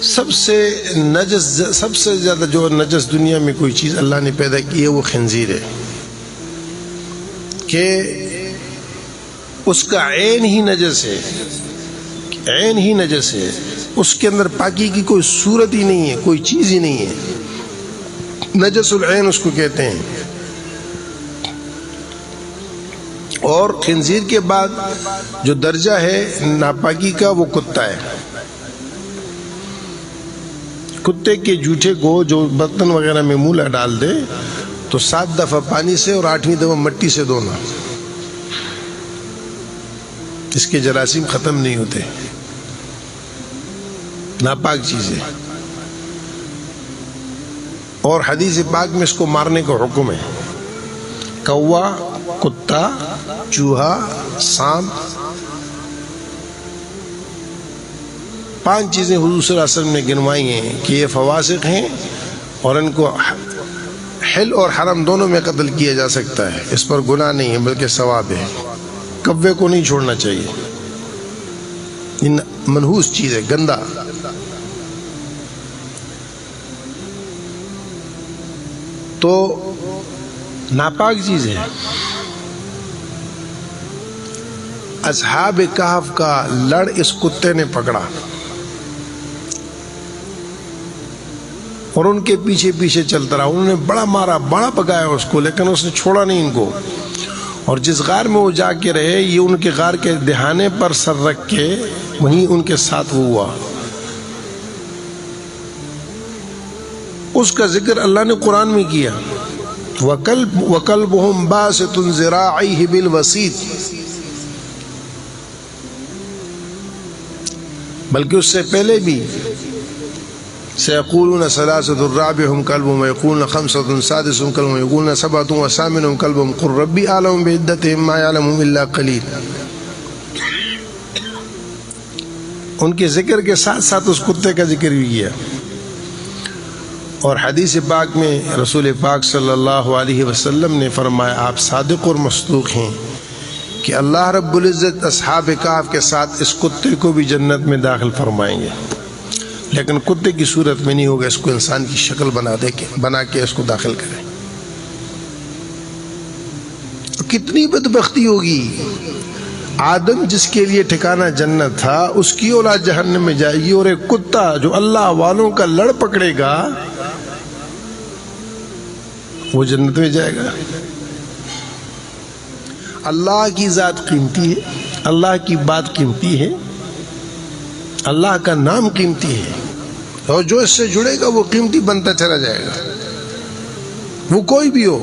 سب سے زیادہ جو نجس دنیا میں کوئی چیز اللہ نے پیدا کی ہے وہ خنزیر ہے، کہ اس کا عین ہی نجس ہے، عین ہی نجس ہے، اس کے اندر پاکی کی کوئی صورت ہی نہیں ہے، کوئی چیز ہی نہیں ہے، نجس العین اس کو کہتے ہیں۔ اور خنزیر کے بعد جو درجہ ہے ناپاکی کا وہ کتا ہے۔ کتے کے جوٹے کو جو برتن وغیرہ میں منہ ڈال دے تو 7 دفعہ پانی سے اور 8ویں دفعہ مٹی سے دھونا، اس کے جراثیم ختم نہیں ہوتے، ناپاک چیز ہے۔ اور حدیث پاک میں اس کو مارنے کا حکم ہے، کوا، کتا، چوہا، سانپ، 5 چیزیں حضور صلی اللہ علیہ وسلم نے گنوائی ہیں کہ یہ فواسق ہیں اور ان کو حل اور حرم دونوں میں قتل کیا جا سکتا ہے، اس پر گناہ نہیں ہے بلکہ ثواب ہے۔ کوے کو نہیں چھوڑنا چاہیے، یہ منحوس چیز ہے، گندا۔ تو ناپاک چیز ہے۔ اصحاب کہف کا لڑ اس کتے نے پکڑا اور ان کے پیچھے پیچھے چلتا رہا، انہوں نے بڑا مارا، بڑا پکایا اس کو، لیکن اس نے چھوڑا نہیں ان کو۔ اور جس غار میں وہ جا کے رہے، یہ ان کے غار کے دہانے پر سر رکھ کے وہیں ان کے ساتھ وہ ہوا۔ اس کا ذکر اللہ نے قرآن میں کیا، وَقَلْبُهُمْ بَاسِطٌ ذِرَاعَيْهِ بِالْوَسِيطِ، بلکہ اس سے پہلے بھی سَيَقُولُونَ ثَلَاثَةٌ رَابِعُهُمْ كَلْبُهُمْ وَيَقُولُونَ خَمْسَةٌ سَادِسُهُمْ كَلْبُهُمْ وَيَقُولُونَ سَبْعَةٌ وَثَامِنُهُمْ كَلْبُهُمْ قُلْ رَبِّي أَعْلَمُ بِعِدَّتِهِمْ مَا يَعْلَمُهُمْ إِلَّا قَلِيلٌ۔ ان کے ذکر کے ساتھ ساتھ اس کتے کا ذکر بھی کیا۔ اور حدیث پاک میں رسول پاک صلی اللہ علیہ وسلم نے فرمایا، آپ صادق اور مصدوق ہیں کہ اللہ رب العزت اصحاب کہف کے ساتھ اس کتے کو بھی جنت میں داخل فرمائیں گے، لیکن کتے کی صورت میں نہیں ہوگا، اس کو انسان کی شکل بنا کے اس کو داخل کریں۔ کتنی بدبختی ہوگی، آدم جس کے لیے ٹھکانہ جنت تھا اس کی اولاد جہنم میں جائے گی، اور ایک کتا جو اللہ والوں کا لڑ پکڑے گا وہ جنت میں جائے گا۔ اللہ کی ذات قیمتی ہے، اللہ کی بات قیمتی ہے، اللہ کا نام قیمتی ہے، اور جو اس سے جڑے گا وہ قیمتی بنتا چلا جائے گا، وہ کوئی بھی ہو۔